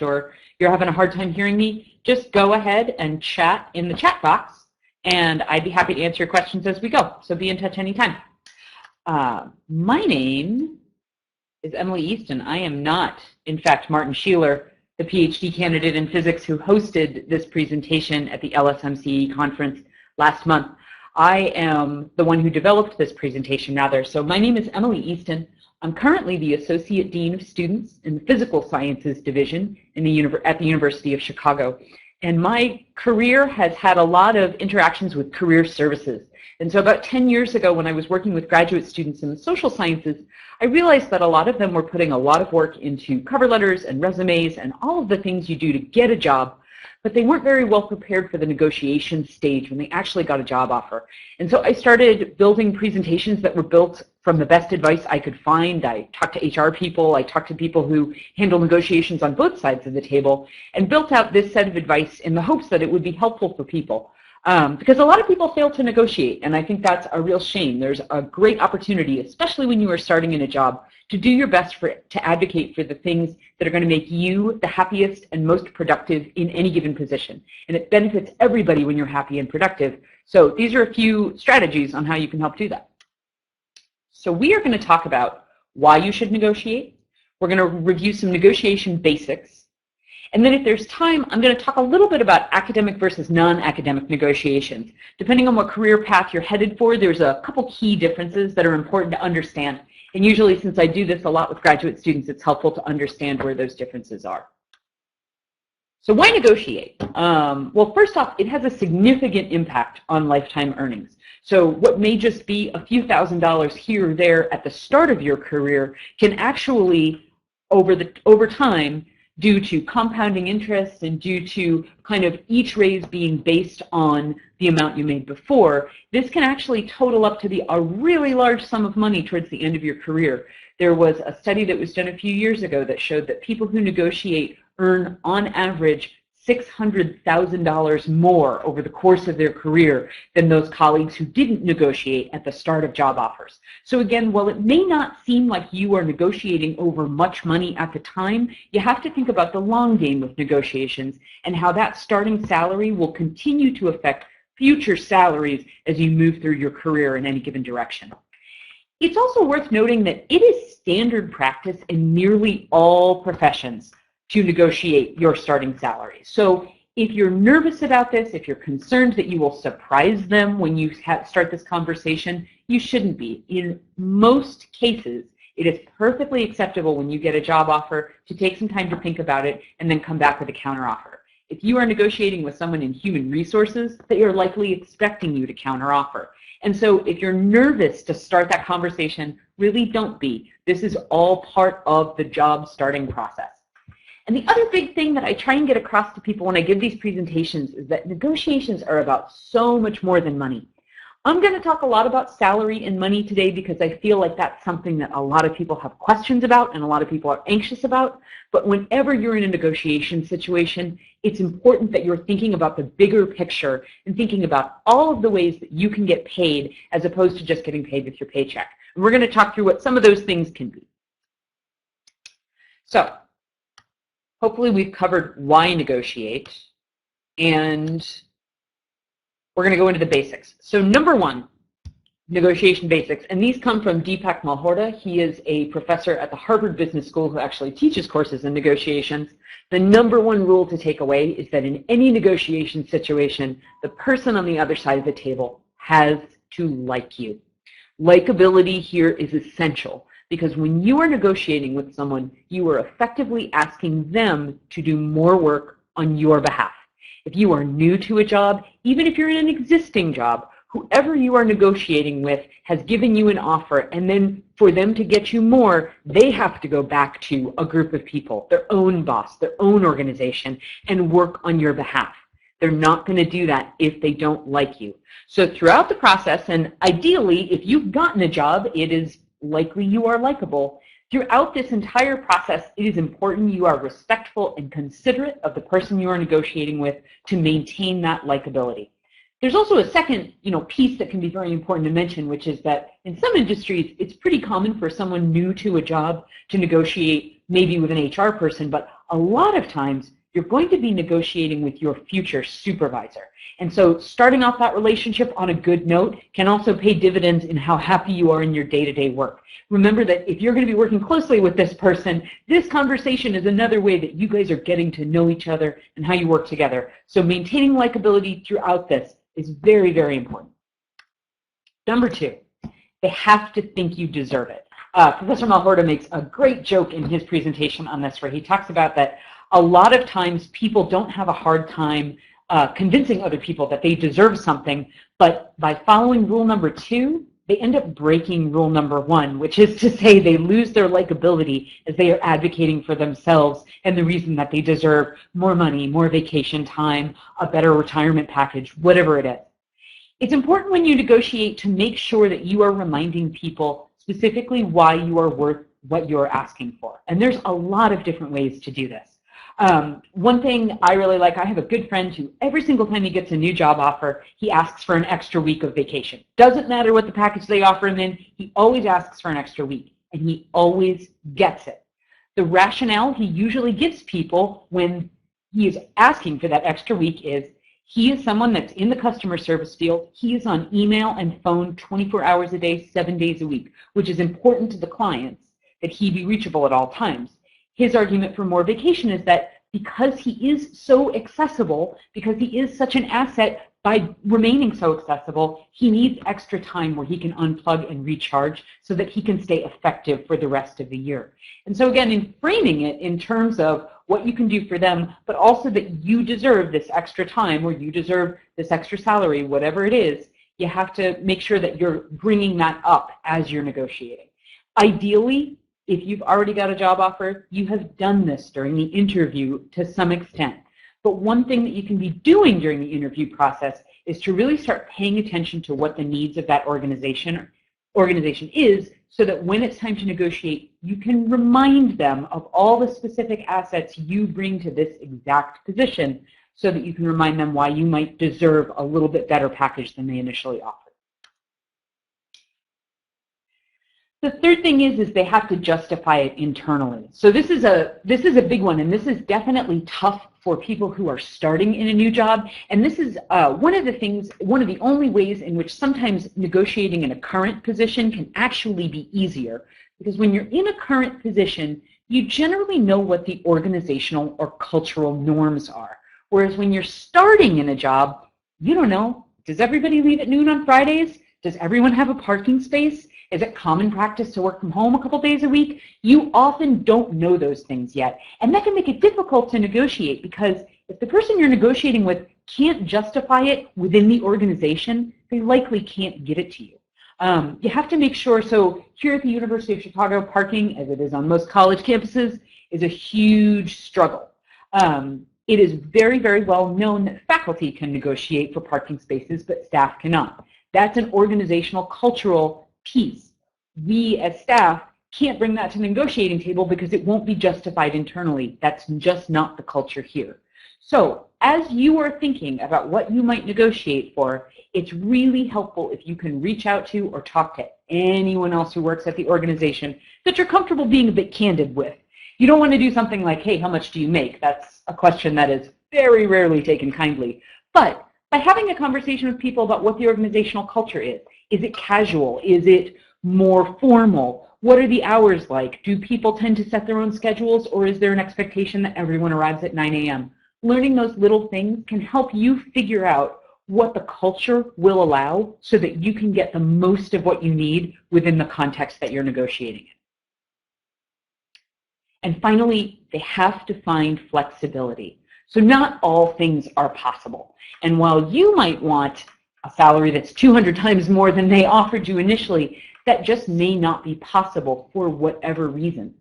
or you're having a hard time hearing me, just go ahead and chat in the chat box, and I'd be happy to answer your questions as we go. So be in touch anytime. My name is Emily Easton. I am not, in fact, Martin Sheeler, the PhD candidate in physics who hosted this presentation at the LSMCE conference last month. I am the one who developed this presentation, rather. So my name is Emily Easton. I'm currently the Associate Dean of Students in the Physical Sciences Division at the University of Chicago. And my career has had a lot of interactions with career services. And so about 10 years ago, when I was working with graduate students in the social sciences, I realized that a lot of them were putting a lot of work into cover letters and resumes and all of the things you do to get a job, but they weren't very well prepared for the negotiation stage when they actually got a job offer. And so I started building presentations that were built from the best advice I could find. I talked to HR people, I talked to people who handle negotiations on both sides of the table, and built out this set of advice in the hopes that it would be helpful for people. Because a lot of people fail to negotiate, and I think that's a real shame. There's a great opportunity, especially when you are starting in a job, to do your best to advocate for the things that are going to make you the happiest and most productive in any given position. And it benefits everybody when you're happy and productive. So these are a few strategies on how you can help do that. So we are going to talk about why you should negotiate. We're going to review some negotiation basics. And then if there's time, I'm going to talk a little bit about academic versus non-academic negotiations. Depending on what career path you're headed for, there's a couple key differences that are important to understand. And usually, since I do this a lot with graduate students, it's helpful to understand where those differences are. So why negotiate? Well, first off, it has a significant impact on lifetime earnings. So what may just be a few $1,000s here or there at the start of your career can actually, over time, due to compounding interest and due to kind of each raise being based on the amount you made before, this can actually total up to be a really large sum of money towards the end of your career. There was a study that was done a few years ago that showed that people who negotiate earn, on average, $600,000 more over the course of their career than those colleagues who didn't negotiate at the start of job offers. So again, while it may not seem like you are negotiating over much money at the time, you have to think about the long game with negotiations and how that starting salary will continue to affect future salaries as you move through your career in any given direction. It's also worth noting that it is standard practice in nearly all professions to negotiate your starting salary. So if you're nervous about this, if you're concerned that you will surprise them when you start this conversation, you shouldn't be. In most cases, it is perfectly acceptable when you get a job offer to take some time to think about it and then come back with a counteroffer. If you are negotiating with someone in human resources, they are likely expecting you to counteroffer. And so if you're nervous to start that conversation, really don't be. This is all part of the job starting process. And the other big thing that I try and get across to people when I give these presentations is that negotiations are about so much more than money. I'm going to talk a lot about salary and money today because I feel like that's something that a lot of people have questions about and a lot of people are anxious about. But whenever you're in a negotiation situation, it's important that you're thinking about the bigger picture and thinking about all of the ways that you can get paid as opposed to just getting paid with your paycheck. And we're going to talk through what some of those things can be. So hopefully we've covered why negotiate, and we're going to go into the basics. So number one, negotiation basics, and these come from Deepak Malhotra. He is a professor at the Harvard Business School who actually teaches courses in negotiations. The number one rule to take away is that in any negotiation situation, the person on the other side of the table has to like you. Likability here is essential, because when you are negotiating with someone, you are effectively asking them to do more work on your behalf. If you are new to a job, even if you're in an existing job, whoever you are negotiating with has given you an offer, and then for them to get you more, they have to go back to a group of people, their own boss, their own organization, and work on your behalf. They're not going to do that if they don't like you. So throughout the process, and ideally, if you've gotten a job, it is likely you are likable. Throughout this entire process, it is important you are respectful and considerate of the person you are negotiating with to maintain that likability. There's also a second, piece that can be very important to mention, which is that in some industries, it's pretty common for someone new to a job to negotiate maybe with an HR person, but a lot of times you're going to be negotiating with your future supervisor. And so starting off that relationship on a good note can also pay dividends in how happy you are in your day-to-day work. Remember that if you're going to be working closely with this person, this conversation is another way that you guys are getting to know each other and how you work together. So maintaining likability throughout this is very, very important. Number 2, they have to think you deserve it. Professor Malhotra makes a great joke in his presentation on this where he talks about that a lot of times people don't have a hard time convincing other people that they deserve something, but by following rule number 2, they end up breaking rule number 1, which is to say they lose their likability as they are advocating for themselves and the reason that they deserve more money, more vacation time, a better retirement package, whatever it is. It's important when you negotiate to make sure that you are reminding people specifically why you are worth what you're asking for. And there's a lot of different ways to do this. One thing I really like, I have a good friend who every single time he gets a new job offer, he asks for an extra week of vacation. Doesn't matter what the package they offer him in, he always asks for an extra week, and he always gets it. The rationale he usually gives people when he is asking for that extra week is he is someone that's in the customer service field. He is on email and phone 24 hours a day, 7 days a week, which is important to the clients that he be reachable at all times. His argument for more vacation is that because he is so accessible, because he is such an asset by remaining so accessible, he needs extra time where he can unplug and recharge so that he can stay effective for the rest of the year. And so again, in framing it in terms of what you can do for them, but also that you deserve this extra time or you deserve this extra salary, whatever it is, you have to make sure that you're bringing that up as you're negotiating. Ideally, if you've already got a job offer, you have done this during the interview to some extent. But one thing that you can be doing during the interview process is to really start paying attention to what the needs of that organization is, so that when it's time to negotiate, you can remind them of all the specific assets you bring to this exact position so that you can remind them why you might deserve a little bit better package than they initially offered. The third thing is they have to justify it internally. So this is a big one, and this is definitely tough for people who are starting in a new job. And this is one of the only ways in which sometimes negotiating in a current position can actually be easier. Because when you're in a current position, you generally know what the organizational or cultural norms are. Whereas when you're starting in a job, you don't know. Does everybody leave at noon on Fridays? Does everyone have a parking space? Is it common practice to work from home a couple days a week? You often don't know those things yet. And that can make it difficult to negotiate because if the person you're negotiating with can't justify it within the organization, they likely can't give it to you. You have to make sure, so here at the University of Chicago, parking, as it is on most college campuses, is a huge struggle. It is very, very well known that faculty can negotiate for parking spaces, but staff cannot. That's an organizational, cultural piece. We as staff can't bring that to the negotiating table because it won't be justified internally. That's just not the culture here. So as you are thinking about what you might negotiate for, it's really helpful if you can reach out to or talk to anyone else who works at the organization that you're comfortable being a bit candid with. You don't want to do something like, hey, how much do you make? That's a question that is very rarely taken kindly. But by having a conversation with people about what the organizational culture is it casual? Is it more formal? What are the hours like? Do people tend to set their own schedules, or is there an expectation that everyone arrives at 9 a.m.? Learning those little things can help you figure out what the culture will allow so that you can get the most of what you need within the context that you're negotiating in. And finally, they have to find flexibility. So not all things are possible. And while you might want a salary that's 200 times more than they offered you initially, that just may not be possible for whatever reason.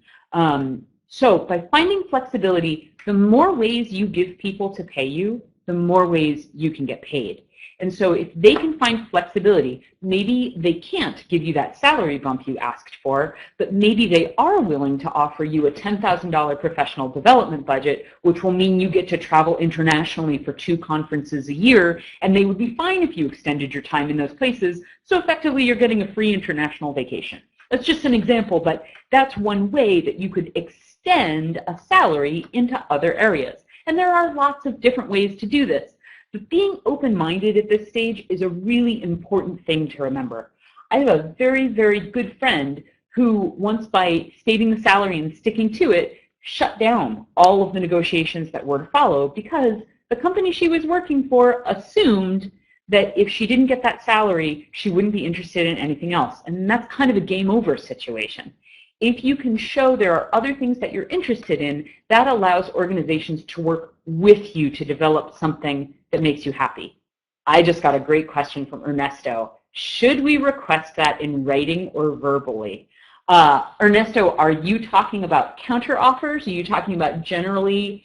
So by finding flexibility, the more ways you give people to pay you, the more ways you can get paid. And so if they can find flexibility, maybe they can't give you that salary bump you asked for, but maybe they are willing to offer you a $10,000 professional development budget, which will mean you get to travel internationally for 2 conferences a year, and they would be fine if you extended your time in those places, so effectively you're getting a free international vacation. That's just an example, but that's one way that you could extend extend a salary into other areas. And there are lots of different ways to do this. But being open-minded at this stage is a really important thing to remember. I have a very, very good friend who once, by stating the salary and sticking to it, shut down all of the negotiations that were to follow because the company she was working for assumed that if she didn't get that salary, she wouldn't be interested in anything else. And that's kind of a game over situation. If you can show there are other things that you're interested in, that allows organizations to work with you to develop something that makes you happy. I just got a great question from Ernesto. Should we request that in writing or verbally? Ernesto, are you talking about counter offers? Are you talking about generally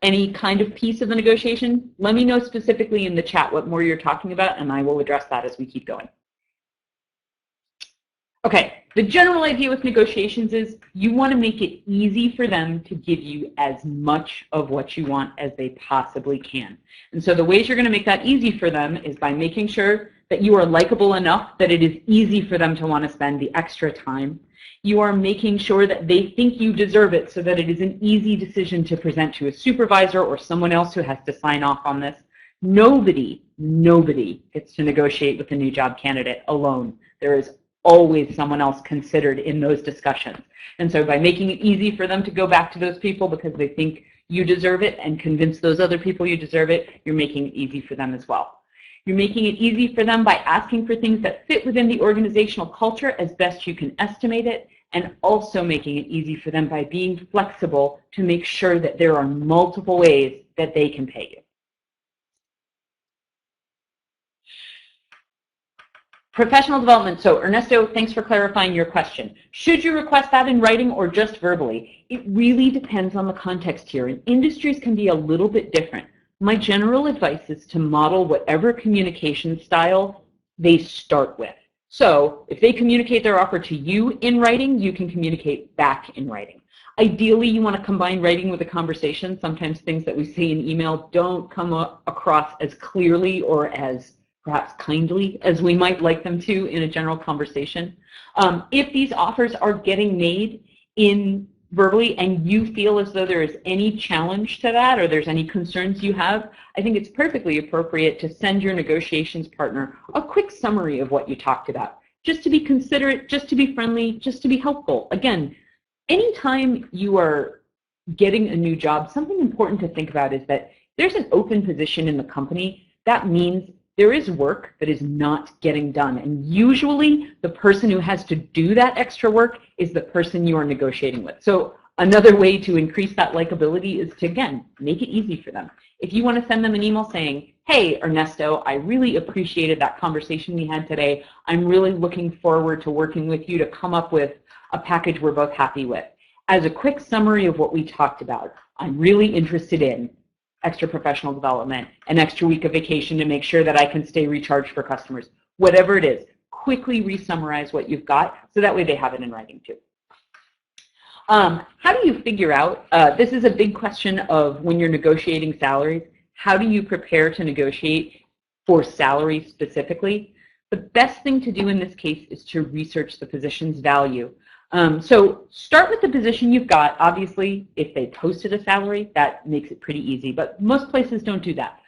any kind of piece of the negotiation? Let me know specifically in the chat what more you're talking about, and I will address that as we keep going. Okay, the general idea with negotiations is you want to make it easy for them to give you as much of what you want as they possibly can. And so the ways you're going to make that easy for them is by making sure that you are likable enough that it is easy for them to want to spend the extra time. You are making sure that they think you deserve it so that it is an easy decision to present to a supervisor or someone else who has to sign off on this. Nobody gets to negotiate with a new job candidate alone. There is always someone else considered in those discussions. And so by making it easy for them to go back to those people because they think you deserve it and convince those other people you deserve it, you're making it easy for them as well. You're making it easy for them by asking for things that fit within the organizational culture as best you can estimate it, and also making it easy for them by being flexible to make sure that there are multiple ways that they can pay you. Professional development. So Ernesto, thanks for clarifying your question. Should you request that in writing or just verbally? It really depends on the context here, and industries can be a little bit different. My general advice is to model whatever communication style they start with. So if they communicate their offer to you in writing, you can communicate back in writing. Ideally, you want to combine writing with a conversation. Sometimes things that we say in email don't come across as clearly or as perhaps kindly as we might like them to in a general conversation. If these offers are getting made in verbally and you feel as though there is any challenge to that or there's any concerns you have, I think it's perfectly appropriate to send your negotiations partner a quick summary of what you talked about, just to be considerate, just to be friendly, just to be helpful. Again, anytime you are getting a new job, something important to think about is that there's an open position in the company. That means there is work that is not getting done. And usually the person who has to do that extra work is the person you are negotiating with. So another way to increase that likability is to, again, make it easy for them. If you want to send them an email saying, hey, Ernesto, I really appreciated that conversation we had today. I'm really looking forward to working with you to come up with a package we're both happy with. As a quick summary of what we talked about, I'm really interested in extra professional development, an extra week of vacation to make sure that I can stay recharged for customers. Whatever it is, quickly re-summarize what you've got so that way they have it in writing too. How do you figure out, this is a big question of when you're negotiating salaries, how do you prepare to negotiate for salary specifically? The best thing to do in this case is to research the position's value. So start with the position you've got. Obviously, if they posted a salary, that makes it pretty easy, but most places don't do that.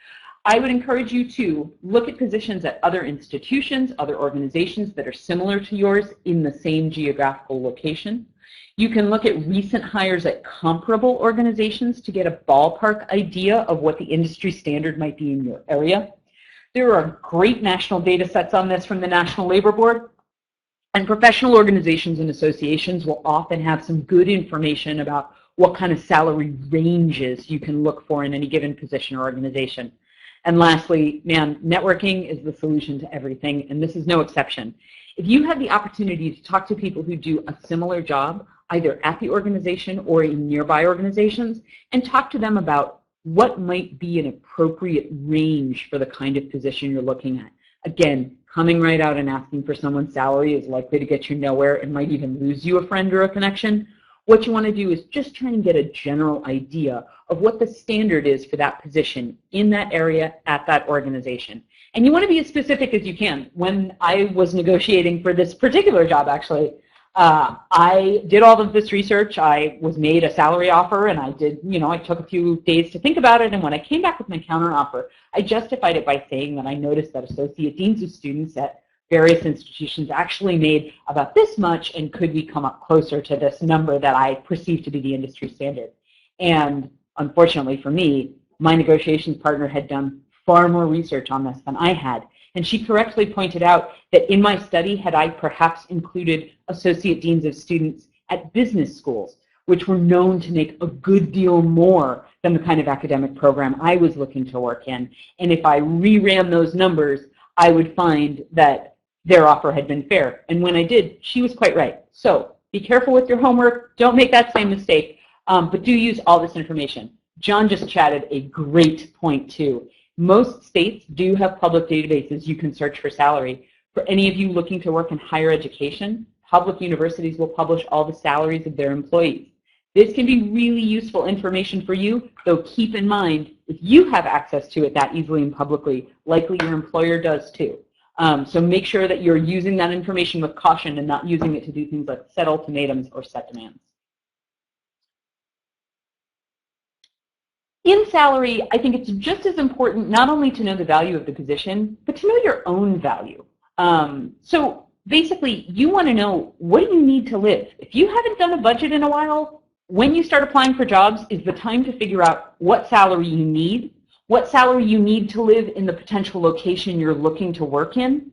I would encourage you to look at positions at other institutions, other organizations that are similar to yours in the same geographical location. You can look at recent hires at comparable organizations to get a ballpark idea of what the industry standard might be in your area. There are great national data sets on this from the National Labor Board. And professional organizations and associations will often have some good information about what kind of salary ranges you can look for in any given position or organization. And lastly, man, networking is the solution to everything, and this is no exception. If you have the opportunity to talk to people who do a similar job, either at the organization or in nearby organizations, and talk to them about what might be an appropriate range for the kind of position you're looking at. Again, coming right out and asking for someone's salary is likely to get you nowhere and might even lose you a friend or a connection. What you want to do is just try and get a general idea of what the standard is for that position in that area at that organization. And you want to be as specific as you can. When I was negotiating for this particular job, actually, I did all of this research. I was made a salary offer, and I did, I took a few days to think about it. And when I came back with my counter offer, I justified it by saying that I noticed that associate deans of students at various institutions actually made about this much, and could we come up closer to this number that I perceived to be the industry standard. And unfortunately for me, my negotiations partner had done far more research on this than I had. And she correctly pointed out that in my study, had I perhaps included associate deans of students at business schools, which were known to make a good deal more than the kind of academic program I was looking to work in. And if I reran those numbers, I would find that their offer had been fair. And when I did, she was quite right. So be careful with your homework. Don't make that same mistake, but do use all this information. John just chatted a great point too. Most states do have public databases you can search for salary. For any of you looking to work in higher education, public universities will publish all the salaries of their employees. This can be really useful information for you, though keep in mind, if you have access to it that easily and publicly, likely your employer does too. So make sure that you're using that information with caution and not using it to do things like set ultimatums or set demands. In salary, I think it's just as important not only to know the value of the position, but to know your own value. So basically, you want to know, what do you need to live? If you haven't done a budget in a while, when you start applying for jobs is the time to figure out what salary you need to live in the potential location you're looking to work in,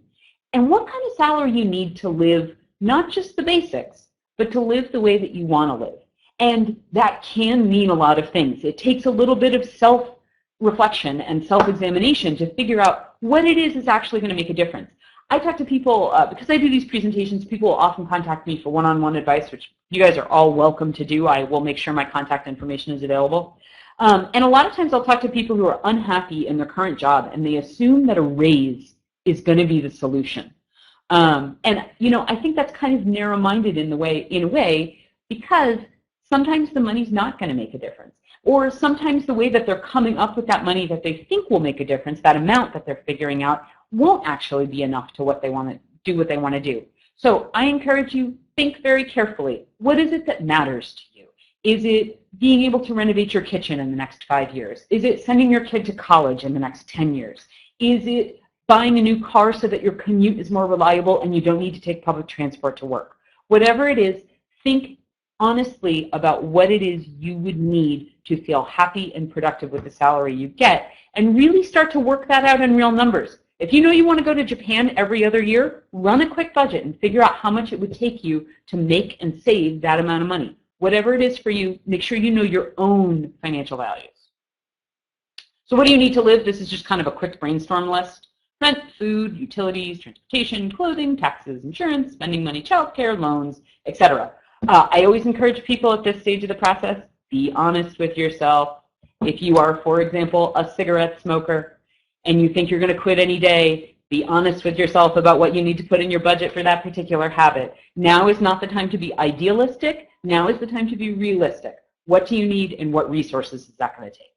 and what kind of salary you need to live, not just the basics, but to live the way that you want to live. And that can mean a lot of things. It takes a little bit of self-reflection and self-examination to figure out what it is that's actually going to make a difference. I talk to people, because I do these presentations, people will often contact me for one-on-one advice, which you guys are all welcome to do. I will make sure my contact information is available. And a lot of times I'll talk to people who are unhappy in their current job, and they assume that a raise is going to be the solution. And I think that's kind of narrow-minded in a way, because sometimes the money's not going to make a difference. Or sometimes the way that they're coming up with that money that they think will make a difference, that amount that they're figuring out, won't actually be enough to what they want to do. So I encourage you, think very carefully. What is it that matters to you? Is it being able to renovate your kitchen in the next 5 years? Is it sending your kid to college in the next 10 years? Is it buying a new car so that your commute is more reliable and you don't need to take public transport to work? Whatever it is, think honestly about what it is you would need to feel happy and productive with the salary you get, and really start to work that out in real numbers. If you know you want to go to Japan every other year, run a quick budget and figure out how much it would take you to make and save that amount of money. Whatever it is for you, make sure you know your own financial values. So what do you need to live? This is just kind of a quick brainstorm list. Rent, food, utilities, transportation, clothing, taxes, insurance, spending money, childcare, loans, etc. I always encourage people at this stage of the process, be honest with yourself. If you are, for example, a cigarette smoker and you think you're going to quit any day, be honest with yourself about what you need to put in your budget for that particular habit. Now is not the time to be idealistic. Now is the time to be realistic. What do you need and what resources is that going to take?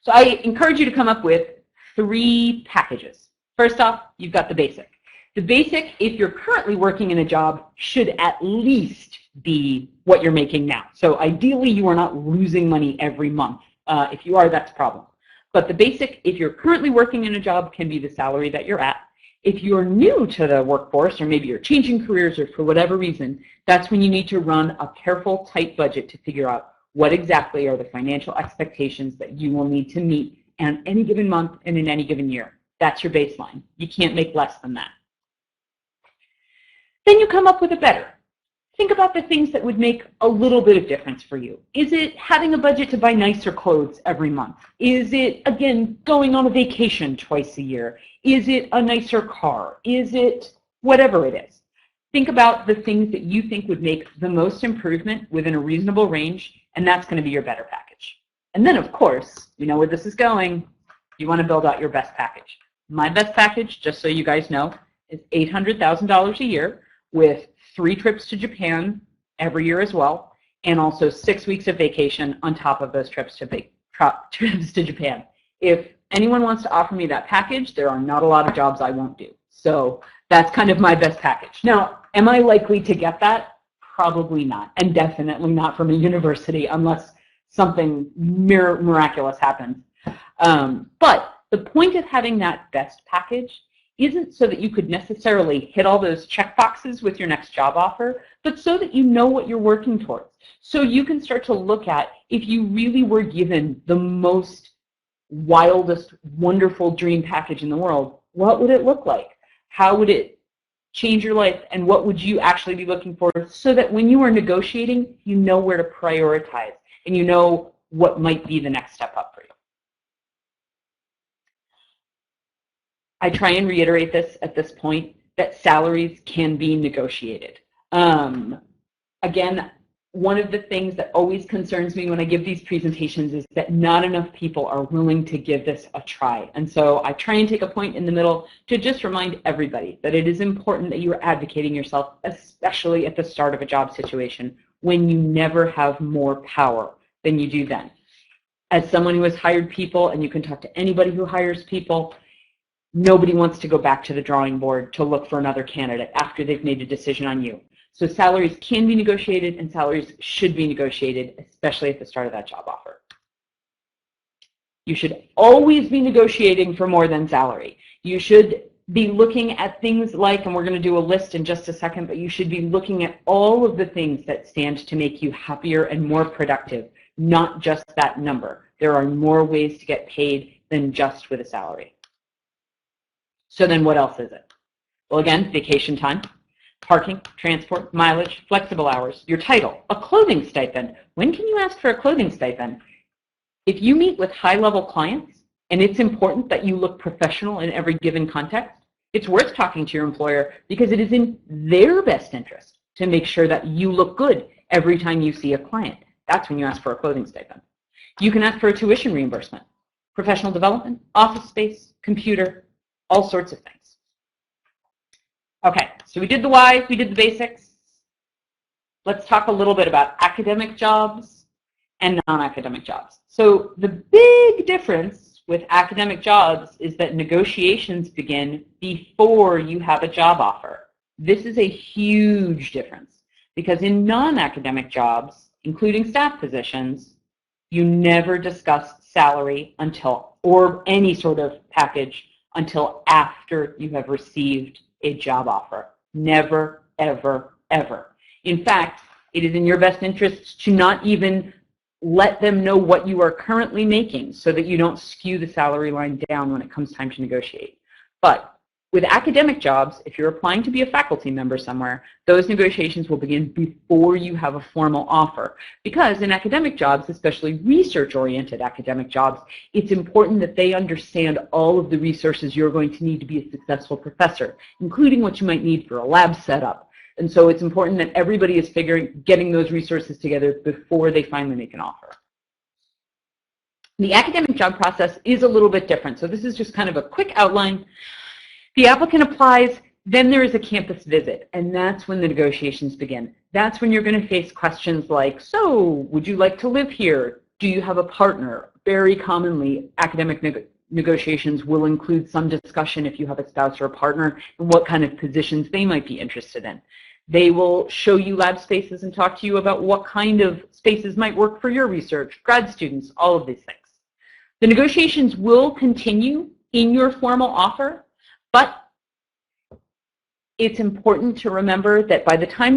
So I encourage you to come up with 3 packages. First off, you've got the basic. The basic, if you're currently working in a job, should at least be what you're making now. So ideally, you are not losing money every month. If you are, that's a problem. But the basic, if you're currently working in a job, can be the salary that you're at. If you're new to the workforce, or maybe you're changing careers, or for whatever reason, that's when you need to run a careful, tight budget to figure out what exactly are the financial expectations that you will need to meet in any given month and in any given year. That's your baseline. You can't make less than that. Then you come up with a better. Think about the things that would make a little bit of difference for you. Is it having a budget to buy nicer clothes every month? Is it, again, going on a vacation twice a year? Is it a nicer car? Is it whatever it is? Think about the things that you think would make the most improvement within a reasonable range, and that's going to be your better package. And then, of course, you know where this is going. You want to build out your best package. My best package, just so you guys know, is $800,000 a year, with 3 trips to Japan every year as well, and also 6 weeks of vacation on top of those trips to Japan. If anyone wants to offer me that package, there are not a lot of jobs I won't do. So that's kind of my best package. Now, Am I likely to get that? Probably not, and definitely not from a university unless something miraculous happens. But the point of having that best package isn't so that you could necessarily hit all those check boxes with your next job offer, but so that you know what you're working towards. So you can start to look at, if you really were given the most wildest, wonderful dream package in the world, what would it look like? How would it change your life, and what would you actually be looking for, so that when you are negotiating, you know where to prioritize and you know what might be the next step up for you. I try and reiterate this at this point, that salaries can be negotiated. Again, one of the things that always concerns me when I give these presentations is that not enough people are willing to give this a try. And so I try and take a point in the middle to just remind everybody that it is important that you are advocating yourself, especially at the start of a job situation, when you never have more power than you do then. As someone who has hired people, and you can talk to anybody who hires people, nobody wants to go back to the drawing board to look for another candidate after they've made a decision on you. So salaries can be negotiated, and salaries should be negotiated, especially at the start of that job offer. You should always be negotiating for more than salary. You should be looking at things like, and we're going to do a list in just a second, but you should be looking at all of the things that stand to make you happier and more productive, not just that number. There are more ways to get paid than just with a salary. So then what else is it? Well, again, vacation time, parking, transport, mileage, flexible hours, your title, a clothing stipend. When can you ask for a clothing stipend? If you meet with high-level clients and it's important that you look professional in every given context, it's worth talking to your employer, because it is in their best interest to make sure that you look good every time you see a client. That's when you ask for a clothing stipend. You can ask for a tuition reimbursement, professional development, office space, computer, all sorts of things. Okay, so we did the why, we did the basics. Let's talk a little bit about academic jobs and non-academic jobs. So the big difference with academic jobs is that negotiations begin before you have a job offer. This is a huge difference, because in non-academic jobs, including staff positions, you never discuss salary until, or any sort of package, until after you have received a job offer. Never, ever, ever. In fact, it is in your best interest to not even let them know what you are currently making, so that you don't skew the salary line down when it comes time to negotiate. But with academic jobs, if you're applying to be a faculty member somewhere, those negotiations will begin before you have a formal offer. Because in academic jobs, especially research-oriented academic jobs, it's important that they understand all of the resources you're going to need to be a successful professor, including what you might need for a lab setup. And so it's important that everybody is getting those resources together before they finally make an offer. The academic job process is a little bit different. So this is just kind of a quick outline. The applicant applies, then there is a campus visit, and that's when the negotiations begin. That's when you're going to face questions like, so would you like to live here? Do you have a partner? Very commonly, academic negotiations will include some discussion, if you have a spouse or a partner, and what kind of positions they might be interested in. They will show you lab spaces and talk to you about what kind of spaces might work for your research, grad students, all of these things. The negotiations will continue in your formal offer, but it's important to remember that by the time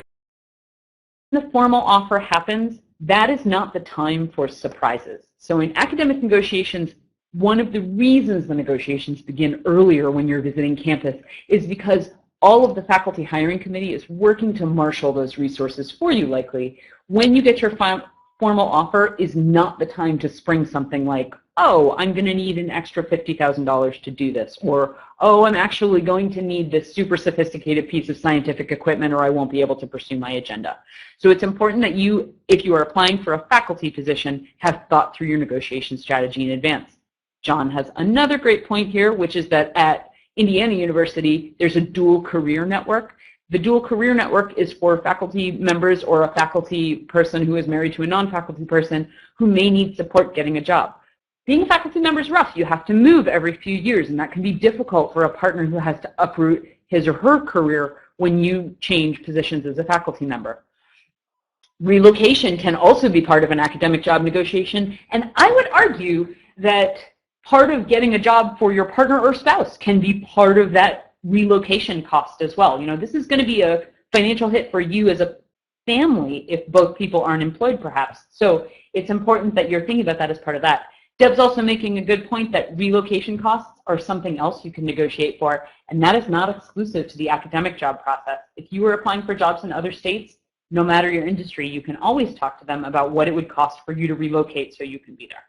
the formal offer happens, that is not the time for surprises. So in academic negotiations, one of the reasons the negotiations begin earlier when you're visiting campus is because all of the faculty hiring committee is working to marshal those resources for you likely. When you get your formal offer is not the time to spring something like, oh, I'm going to need an extra $50,000 to do this, or, oh, I'm actually going to need this super sophisticated piece of scientific equipment, or I won't be able to pursue my agenda. So it's important that you, if you are applying for a faculty position, have thought through your negotiation strategy in advance. John has another great point here, which is that at Indiana University, there's a dual career network. The dual career network is for faculty members or a faculty person who is married to a non-faculty person who may need support getting a job. Being a faculty member is rough. You have to move every few years, and that can be difficult for a partner who has to uproot his or her career when you change positions as a faculty member. Relocation can also be part of an academic job negotiation, and I would argue that part of getting a job for your partner or spouse can be part of that relocation cost as well. You know, this is going to be a financial hit for you as a family if both people aren't employed, perhaps. So it's important that you're thinking about that as part of that. Deb's also making a good point that relocation costs are something else you can negotiate for, and that is not exclusive to the academic job process. If you were applying for jobs in other states, no matter your industry, you can always talk to them about what it would cost for you to relocate so you can be there.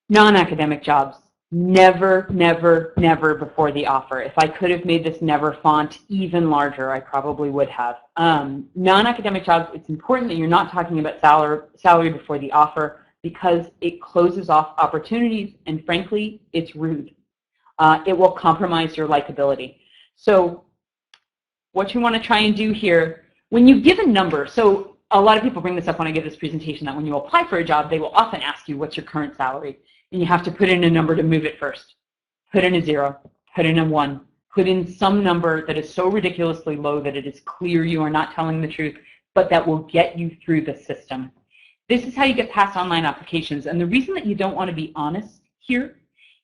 Non-academic jobs, never, never, never before the offer. If I could have made this never font even larger, I probably would have. Non-academic jobs, it's important that you're not talking about salary before the offer because it closes off opportunities, and frankly, it's rude. It will compromise your likability. So what you want to try and do here, when you give a number, so a lot of people bring this up when I give this presentation, that when you apply for a job, they will often ask you, what's your current salary? And you have to put in a number to move it first. Put in a 0, put in a 1, put in some number that is so ridiculously low that it is clear you are not telling the truth, but that will get you through the system. This is how you get past online applications. And the reason that you don't want to be honest here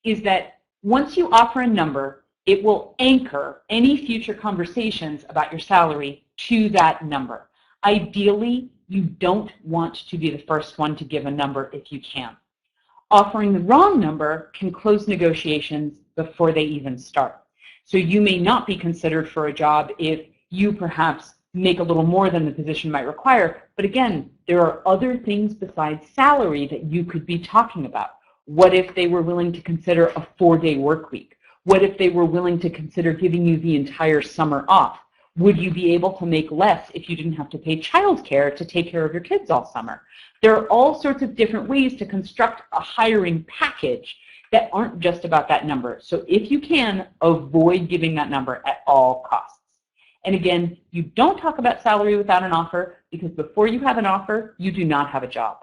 is that once you offer a number, it will anchor any future conversations about your salary to that number. Ideally, you don't want to be the first one to give a number if you can. Offering the wrong number can close negotiations before they even start. So you may not be considered for a job if you perhaps make a little more than the position might require. But again, there are other things besides salary that you could be talking about. What if they were willing to consider a 4-day work week? What if they were willing to consider giving you the entire summer off? Would you be able to make less if you didn't have to pay childcare to take care of your kids all summer? There are all sorts of different ways to construct a hiring package that aren't just about that number. So if you can, avoid giving that number at all costs. And again, you don't talk about salary without an offer, because before you have an offer, you do not have a job.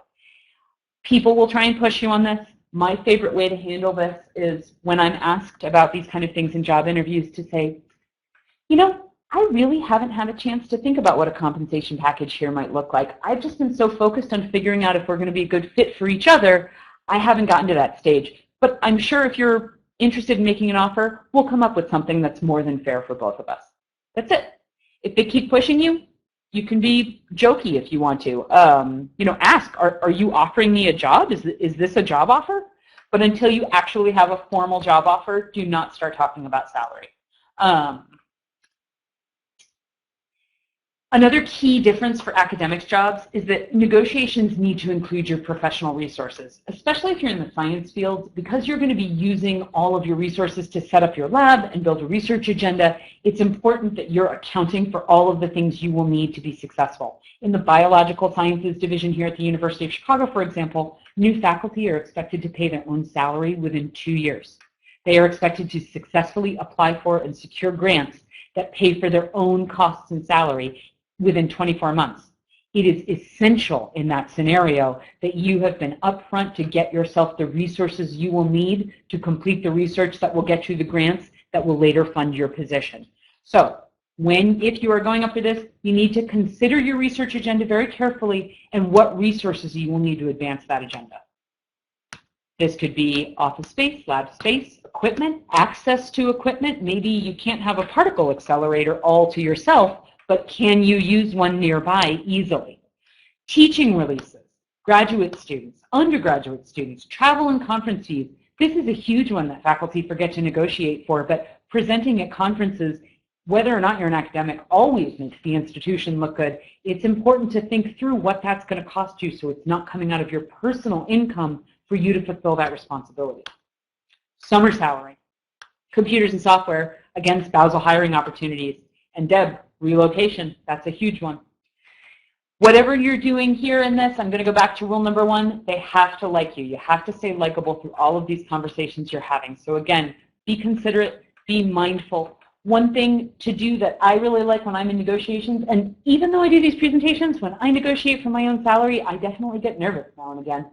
People will try and push you on this. My favorite way to handle this is when I'm asked about these kind of things in job interviews to say, you know, I really haven't had a chance to think about what a compensation package here might look like. I've just been so focused on figuring out if we're going to be a good fit for each other, I haven't gotten to that stage. But I'm sure if you're interested in making an offer, we'll come up with something that's more than fair for both of us. That's it. If they keep pushing you, you can be jokey if you want to. You know, ask, are you offering me a job? Is this a job offer? But until you actually have a formal job offer, do not start talking about salary. Another key difference for academics jobs is that negotiations need to include your professional resources, especially if you're in the science field, because you're going to be using all of your resources to set up your lab and build a research agenda. It's important that you're accounting for all of the things you will need to be successful. In the Biological Sciences Division here at the University of Chicago, for example, new faculty are expected to pay their own salary within 2 years. They are expected to successfully apply for and secure grants that pay for their own costs and salary within 24 months. It is essential in that scenario that you have been upfront to get yourself the resources you will need to complete the research that will get you the grants that will later fund your position. So if you are going up for this, you need to consider your research agenda very carefully and what resources you will need to advance that agenda. This could be office space, lab space, equipment, access to equipment. Maybe you can't have a particle accelerator all to yourself, but can you use one nearby easily? Teaching releases, graduate students, undergraduate students, travel and conference fees. This is a huge one that faculty forget to negotiate for, but presenting at conferences, whether or not you're an academic, always makes the institution look good. It's important to think through what that's going to cost you so it's not coming out of your personal income for you to fulfill that responsibility. Summer salary, computers and software, again, spousal hiring opportunities, and Deb, relocation, that's a huge one. Whatever you're doing here in this, I'm going to go back to rule number 1, they have to like you. You have to stay likable through all of these conversations you're having. So again, be considerate, be mindful. One thing to do that I really like when I'm in negotiations, and even though I do these presentations, when I negotiate for my own salary, I definitely get nervous now and again.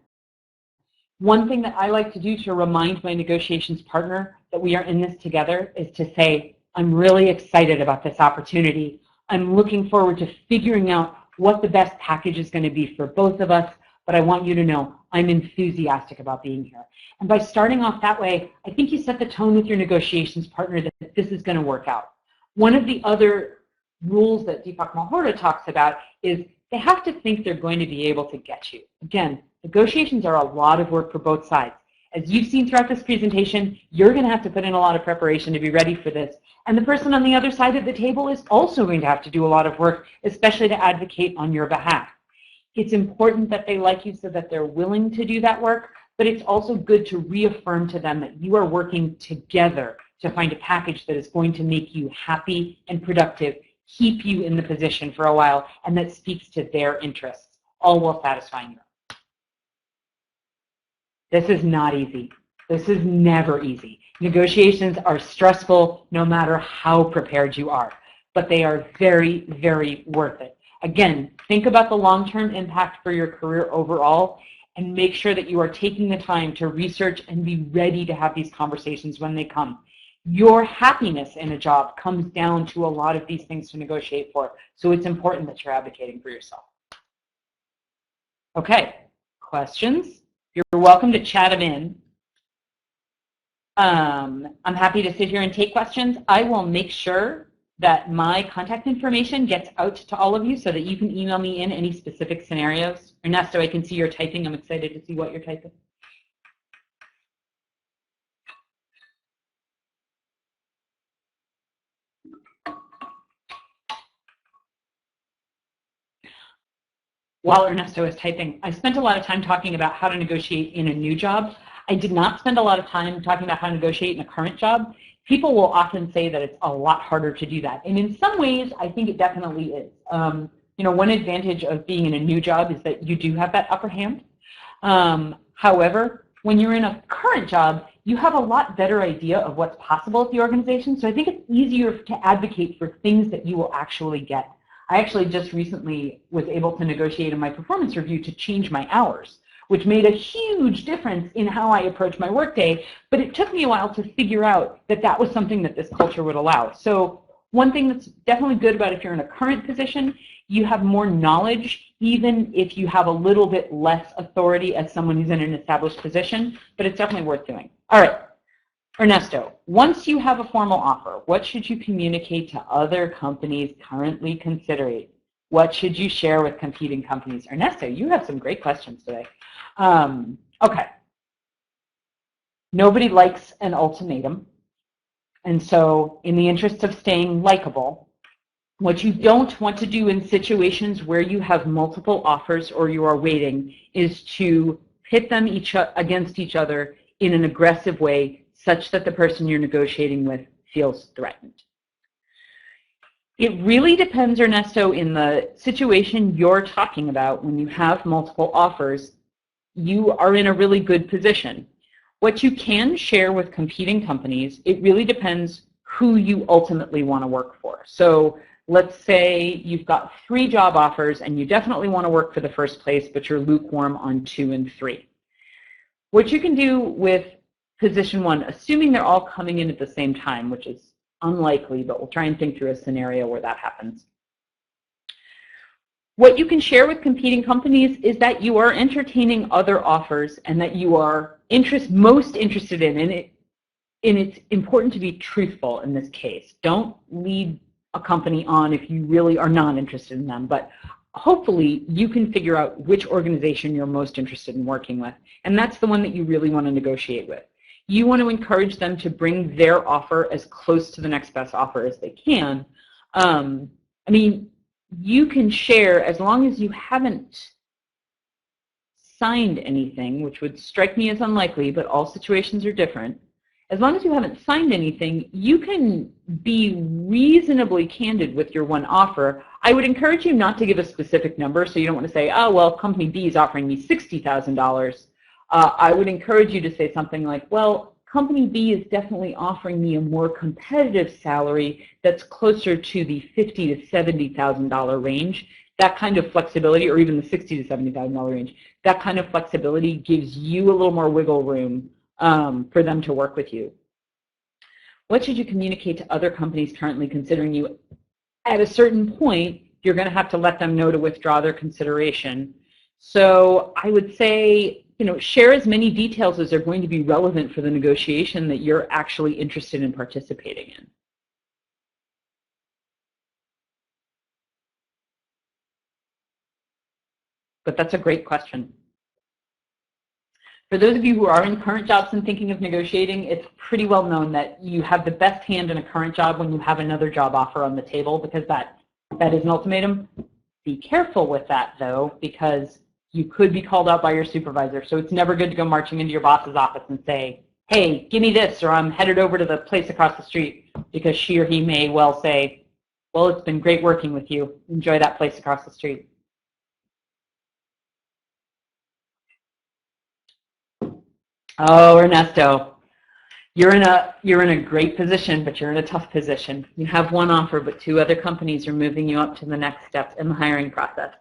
One thing that I like to do to remind my negotiations partner that we are in this together is to say, I'm really excited about this opportunity. I'm looking forward to figuring out what the best package is going to be for both of us, but I want you to know I'm enthusiastic about being here. And by starting off that way, I think you set the tone with your negotiations partner that this is going to work out. One of the other rules that Deepak Malhotra talks about is they have to think they're going to be able to get you. Again, negotiations are a lot of work for both sides. As you've seen throughout this presentation, you're going to have to put in a lot of preparation to be ready for this. And the person on the other side of the table is also going to have to do a lot of work, especially to advocate on your behalf. It's important that they like you so that they're willing to do that work, but it's also good to reaffirm to them that you are working together to find a package that is going to make you happy and productive, keep you in the position for a while, and that speaks to their interests, all while satisfying you. This is not easy. This is never easy. Negotiations are stressful no matter how prepared you are, but they are very, very worth it. Again, think about the long-term impact for your career overall, and make sure that you are taking the time to research and be ready to have these conversations when they come. Your happiness in a job comes down to a lot of these things to negotiate for, so it's important that you're advocating for yourself. Okay, questions? You're welcome to chat them in. I'm happy to sit here and take questions. I will make sure that my contact information gets out to all of you so that you can email me in any specific scenarios. Ernesto, I can see you're typing. I'm excited to see what you're typing. While Ernesto is typing, I spent a lot of time talking about how to negotiate in a new job. I did not spend a lot of time talking about how to negotiate in a current job. People will often say that it's a lot harder to do that. And in some ways, I think it definitely is. You know, one advantage of being in a new job is that you do have that upper hand. However, when you're in a current job, you have a lot better idea of what's possible at the organization. So I think it's easier to advocate for things that you will actually get. I actually just recently was able to negotiate in my performance review to change my hours, which made a huge difference in how I approach my workday, but it took me a while to figure out that that was something that this culture would allow. So one thing that's definitely good about if you're in a current position, you have more knowledge, even if you have a little bit less authority as someone who's in an established position, but it's definitely worth doing. All right, Ernesto, once you have a formal offer, what should you communicate to other companies currently considering? What should you share with competing companies? Ernesto, you have some great questions today. Okay. Nobody likes an ultimatum. And so in the interest of staying likable, what you don't want to do in situations where you have multiple offers or you are waiting is to pit them against each other in an aggressive way such that the person you're negotiating with feels threatened. It really depends, Ernesto, in the situation you're talking about. When you have multiple offers, you are in a really good position. What you can share with competing companies, it really depends who you ultimately want to work for. So let's say you've got 3 job offers and you definitely want to work for the first place, but you're lukewarm on 2 and 3. What you can do with position 1, assuming they're all coming in at the same time, which is unlikely, but we'll try and think through a scenario where that happens. What you can share with competing companies is that you are entertaining other offers and that you are most interested in it. And it's important to be truthful in this case. Don't lead a company on if you really are not interested in them, but hopefully you can figure out which organization you're most interested in working with, and that's the one that you really want to negotiate with. You want to encourage them to bring their offer as close to the next best offer as they can. I mean, you can share, as long as you haven't signed anything, which would strike me as unlikely, but all situations are different. As long as you haven't signed anything, you can be reasonably candid with your one offer. I would encourage you not to give a specific number, so you don't want to say, oh, well, company B is offering me $60,000. I would encourage you to say something like, well, company B is definitely offering me a more competitive salary that's closer to the $50,000 to $70,000 range. That kind of flexibility, or even the $60,000 to $70,000 range, that kind of flexibility gives you a little more wiggle room for them to work with you. What should you communicate to other companies currently considering you? At a certain point, you're going to have to let them know to withdraw their consideration. So I would say, share as many details as are going to be relevant for the negotiation that you're actually interested in participating in. But that's a great question. For those of you who are in current jobs and thinking of negotiating, it's pretty well known that you have the best hand in a current job when you have another job offer on the table, because that is an ultimatum. Be careful with that, though, because you could be called out by your supervisor. So it's never good to go marching into your boss's office and say, hey, give me this, or I'm headed over to the place across the street, because she or he may well say, well, it's been great working with you. Enjoy that place across the street. Oh, Ernesto, you're in a great position, but you're in a tough position. You have one offer, but 2 other companies are moving you up to the next steps in the hiring process.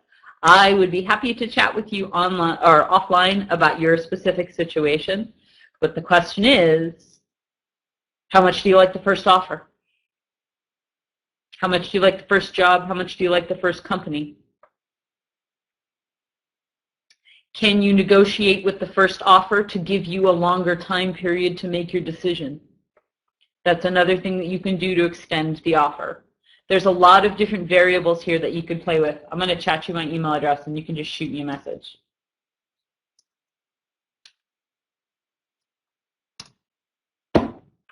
I would be happy to chat with you online or offline about your specific situation, but the question is, how much do you like the first offer? How much do you like the first job? How much do you like the first company? Can you negotiate with the first offer to give you a longer time period to make your decision? That's another thing that you can do to extend the offer. There's a lot of different variables here that you could play with. I'm going to chat you my email address, and you can just shoot me a message.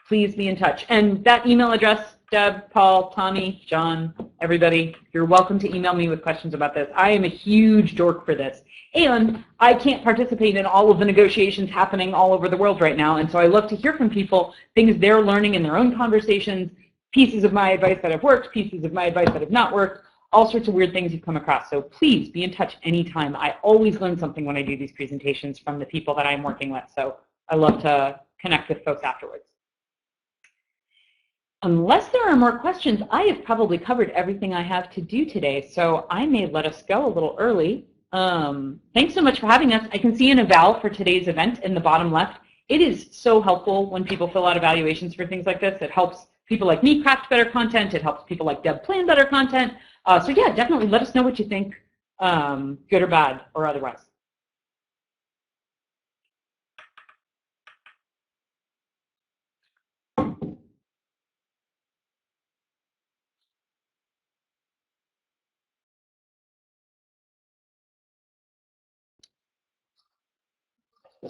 Please be in touch. And that email address, Deb, Paul, Tommy, John, everybody, you're welcome to email me with questions about this. I am a huge dork for this. And I can't participate in all of the negotiations happening all over the world right now. And so I love to hear from people, things they're learning in their own conversations, pieces of my advice that have worked, pieces of my advice that have not worked, all sorts of weird things you've come across. So please be in touch anytime. I always learn something when I do these presentations from the people that I'm working with. So I love to connect with folks afterwards. Unless there are more questions, I have probably covered everything I have to do today, so I may let us go a little early. Thanks so much for having us. I can see an eval for today's event in the bottom left. It is so helpful when people fill out evaluations for things like this. It helps people like me craft better content. It helps people like Deb plan better content. So yeah, definitely let us know what you think, good or bad or otherwise.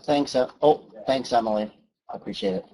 Thanks. Thanks, Emily. I appreciate it.